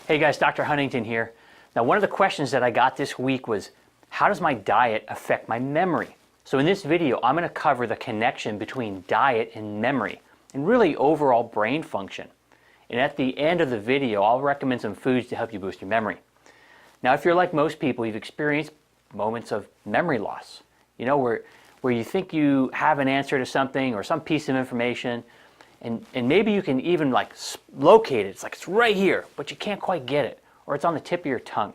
Hey guys, Dr. Huntington here. Now, one of the questions that I got this week was, how does my diet affect my memory? So in this video, I'm going to cover the connection between diet and memory, and really overall brain function. And at the end of the video, I'll recommend some foods to help you boost your memory. Now, if you're like most people, you've experienced moments of memory loss, where you think you have an answer to something or some piece of information, and maybe you can even locate it. It's like it's right here, but you can't quite get it, or it's on the tip of your tongue.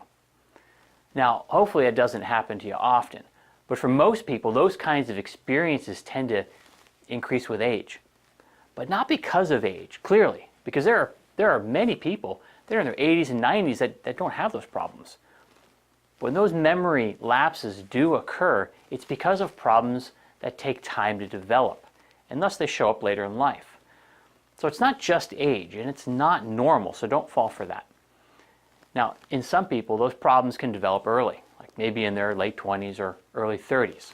Now, hopefully it doesn't happen to you often, but for most people, those kinds of experiences tend to increase with age. But not because of age, clearly, because there are many people that are in their 80s and 90s that don't have those problems. When those memory lapses do occur, it's because of problems that take time to develop, and thus they show up later in life. So it's not just age, and it's not normal, so don't fall for that. Now, in some people, those problems can develop early, like maybe in their late 20s or early 30s.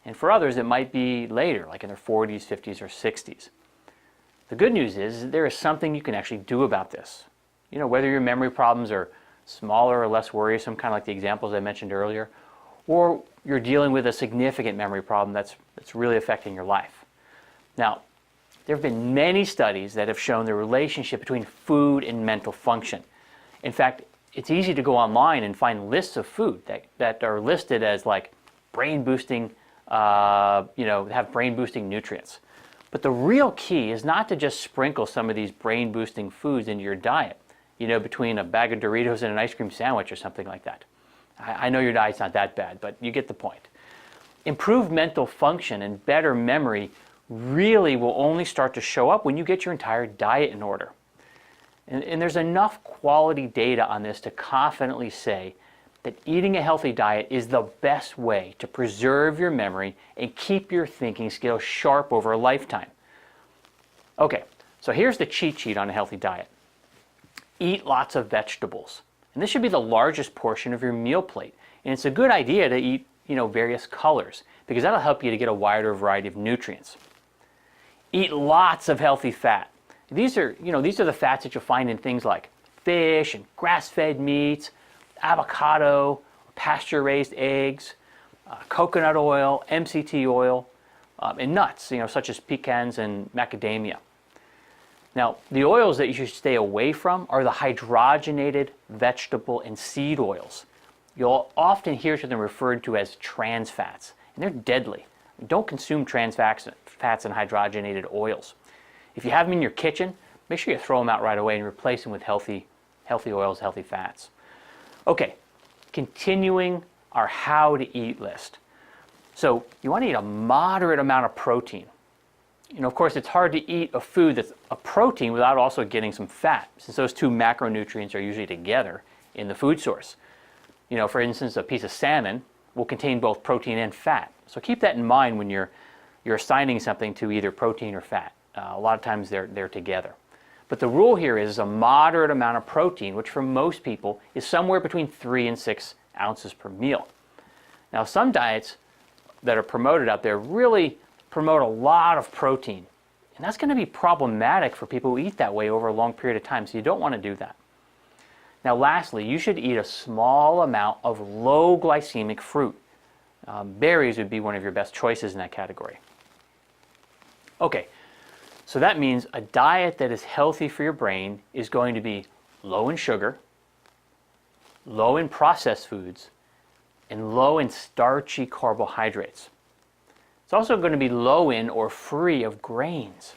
And for others, it might be later, like in their 40s, 50s, or 60s. The good news is there is something you can actually do about this. Whether your memory problems are smaller or less worrisome, kind of like the examples I mentioned earlier, or you're dealing with a significant memory problem that's really affecting your life. Now, there have been many studies that have shown the relationship between food and mental function. In fact, it's easy to go online and find lists of food that are listed as like brain boosting, have brain boosting nutrients. But the real key is not to just sprinkle some of these brain boosting foods into your diet, between a bag of Doritos and an ice cream sandwich or something like that. I know your diet's not that bad, but you get the point. Improved mental function and better memory really will only start to show up when you get your entire diet in order. And there's enough quality data on this to confidently say that eating a healthy diet is the best way to preserve your memory and keep your thinking skills sharp over a lifetime. Okay, so here's the cheat sheet on a healthy diet. Eat lots of vegetables. And this should be the largest portion of your meal plate. And it's a good idea to eat, various colors, because that'll help you to get a wider variety of nutrients. Eat lots of healthy fat. These are the fats that you'll find in things like fish and grass-fed meats, avocado, pasture-raised eggs, coconut oil, MCT oil, and nuts, such as pecans and macadamia. Now, the oils that you should stay away from are the hydrogenated vegetable and seed oils. You'll often hear them referred to as trans fats, and they're deadly. Don't consume trans fats and hydrogenated oils. If you have them in your kitchen, make sure you throw them out right away and replace them with healthy oils, healthy fats. Okay, continuing our how to eat list. So you want to eat a moderate amount of protein. Of course, it's hard to eat a food that's a protein without also getting some fat, since those two macronutrients are usually together in the food source. For instance, a piece of salmon will contain both protein and fat. So keep that in mind when you're assigning something to either protein or fat. A lot of times they're together. But the rule here is a moderate amount of protein, which for most people is somewhere between 3 and 6 ounces per meal. Now, some diets that are promoted out there really promote a lot of protein. And that's going to be problematic for people who eat that way over a long period of time, so you don't want to do that. Now, lastly, you should eat a small amount of low glycemic fruit. Berries would be one of your best choices in that category. Okay, so that means a diet that is healthy for your brain is going to be low in sugar, low in processed foods, and low in starchy carbohydrates. It's also going to be low in or free of grains.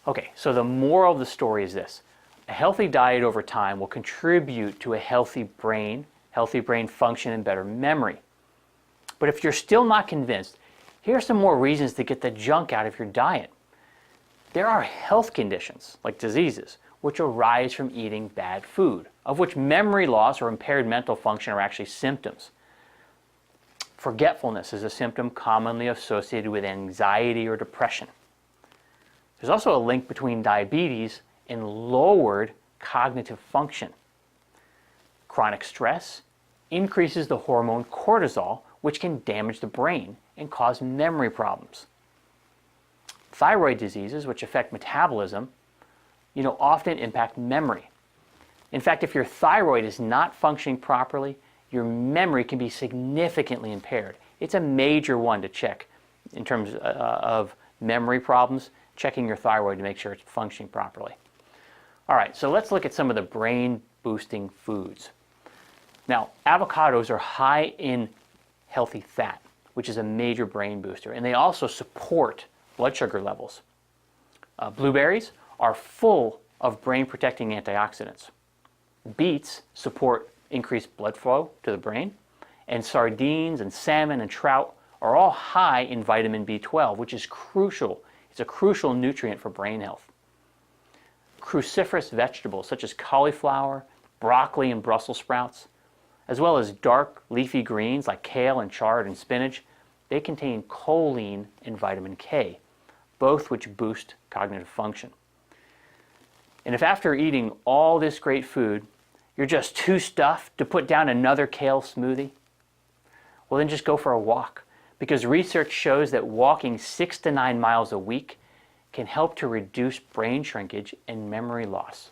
Okay, so the moral of the story is this. A healthy diet over time will contribute to a healthy brain function, and better memory. But if you're still not convinced, here are some more reasons to get the junk out of your diet. There are health conditions, like diseases, which arise from eating bad food, of which memory loss or impaired mental function are actually symptoms. Forgetfulness is a symptom commonly associated with anxiety or depression. There's also a link between diabetes and lowered cognitive function. Chronic stress increases the hormone cortisol, which can damage the brain and cause memory problems. Thyroid diseases, which affect metabolism, often impact memory. In fact, if your thyroid is not functioning properly, your memory can be significantly impaired. It's a major one to check in terms of memory problems, checking your thyroid to make sure it's functioning properly. All right, so let's look at some of the brain-boosting foods. Now, avocados are high in healthy fat, which is a major brain booster, and they also support blood sugar levels. Blueberries are full of brain-protecting antioxidants. Beets support increased blood flow to the brain, and sardines and salmon and trout are all high in vitamin B12, which is crucial. It's a crucial nutrient for brain health. Cruciferous vegetables such as cauliflower, broccoli, and Brussels sprouts, as well as dark leafy greens like kale and chard and spinach, they contain choline and vitamin K, both which boost cognitive function. And if after eating all this great food, you're just too stuffed to put down another kale smoothie, well then just go for a walk, because research shows that walking 6 to 9 miles a week can help to reduce brain shrinkage and memory loss.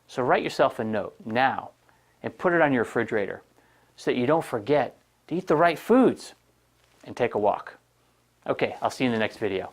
So write yourself a note now and put it on your refrigerator so that you don't forget to eat the right foods and take a walk. Okay, I'll see you in the next video.